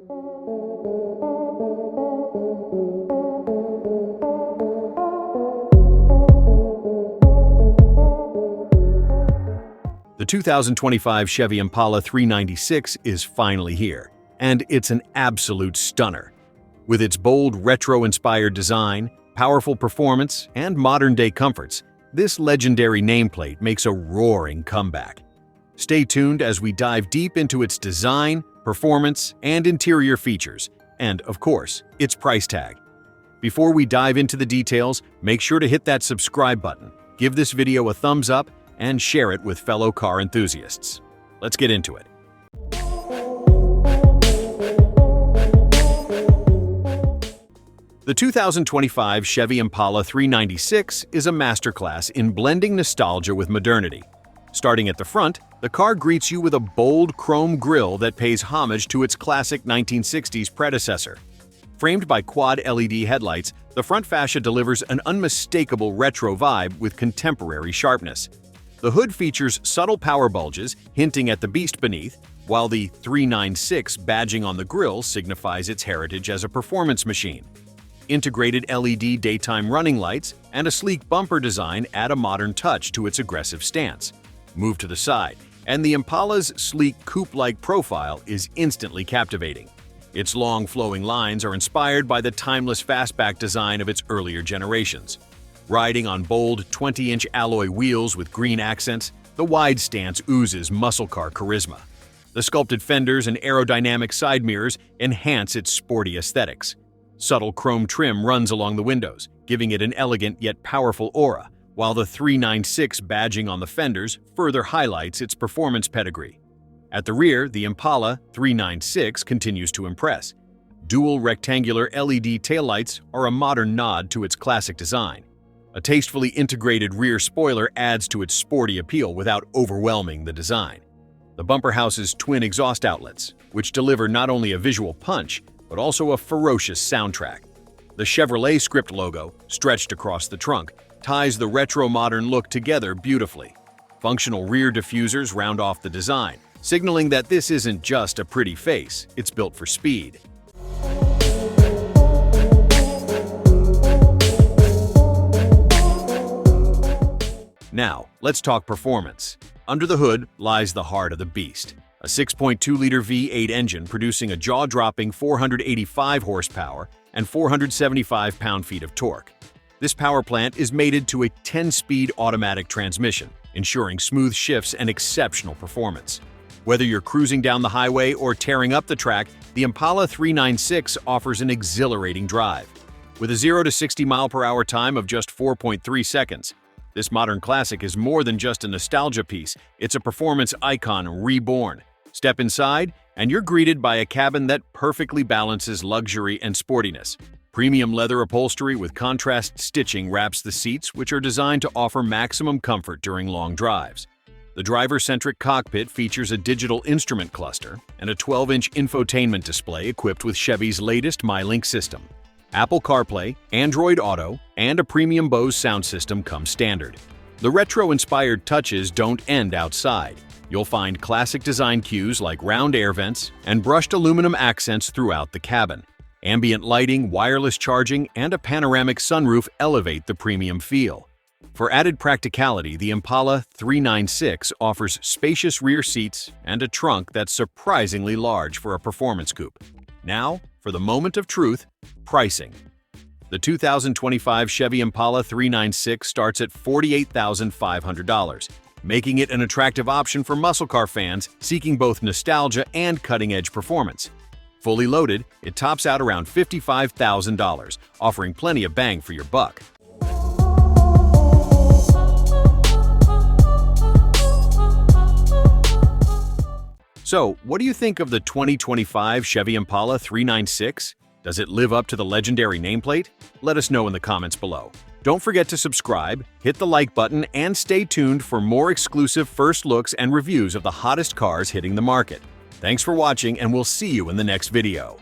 The 2025 Chevy Impala 396 is finally here, and it's an absolute stunner. With its bold, retro-inspired design, powerful performance, and modern-day comforts, this legendary nameplate makes a roaring comeback. Stay tuned as we dive deep into its design, performance, and interior features, and, of course, its price tag. Before we dive into the details, make sure to hit that subscribe button, give this video a thumbs up, and share it with fellow car enthusiasts. Let's get into it. The 2025 Chevy Impala 396 is a masterclass in blending nostalgia with modernity. Starting at the front, the car greets you with a bold chrome grille that pays homage to its classic 1960s predecessor. Framed by quad LED headlights, the front fascia delivers an unmistakable retro vibe with contemporary sharpness. The hood features subtle power bulges, hinting at the beast beneath, while the 396 badging on the grille signifies its heritage as a performance machine. Integrated LED daytime running lights and a sleek bumper design add a modern touch to its aggressive stance. Move to the side, and the Impala's sleek coupe-like profile is instantly captivating. Its long, flowing lines are inspired by the timeless fastback design of its earlier generations. Riding on bold 20-inch alloy wheels with green accents, the wide stance oozes muscle car charisma. The sculpted fenders and aerodynamic side mirrors enhance its sporty aesthetics. Subtle chrome trim runs along the windows, giving it an elegant yet powerful aura, while the 396 badging on the fenders further highlights its performance pedigree. At the rear, the Impala 396 continues to impress. Dual rectangular LED taillights are a modern nod to its classic design. A tastefully integrated rear spoiler adds to its sporty appeal without overwhelming the design. The bumper houses twin exhaust outlets, which deliver not only a visual punch, but also a ferocious soundtrack. The Chevrolet script logo, stretched across the trunk, ties the retro-modern look together beautifully. Functional rear diffusers round off the design, signaling that this isn't just a pretty face, it's built for speed. Now, let's talk performance. Under the hood lies the heart of the beast. A 6.2-liter V8 engine producing a jaw-dropping 485 horsepower and 475 pound-feet of torque. This power plant is mated to a 10-speed automatic transmission, ensuring smooth shifts and exceptional performance. Whether you're cruising down the highway or tearing up the track, the Impala 396 offers an exhilarating drive. With a 0 to 60 mile/hour time of just 4.3 seconds, this modern classic is more than just a nostalgia piece, it's a performance icon reborn. Step inside, and you're greeted by a cabin that perfectly balances luxury and sportiness. Premium leather upholstery with contrast stitching wraps the seats, which are designed to offer maximum comfort during long drives. The driver-centric cockpit features a digital instrument cluster and a 12-inch infotainment display equipped with Chevy's latest MyLink system. Apple CarPlay, Android Auto, and a premium Bose sound system come standard. The retro-inspired touches don't end outside. You'll find classic design cues like round air vents and brushed aluminum accents throughout the cabin. Ambient lighting, wireless charging, and a panoramic sunroof elevate the premium feel. For added practicality, the Impala 396 offers spacious rear seats and a trunk that's surprisingly large for a performance coupe. Now, for the moment of truth, pricing. The 2025 Chevy Impala 396 starts at $48,500, making it an attractive option for muscle car fans seeking both nostalgia and cutting-edge performance. Fully loaded, it tops out around $55,000, offering plenty of bang for your buck. So, what do you think of the 2025 Chevy Impala 396? Does it live up to the legendary nameplate? Let us know in the comments below. Don't forget to subscribe, hit the like button, and stay tuned for more exclusive first looks and reviews of the hottest cars hitting the market. Thanks for watching, and we'll see you in the next video.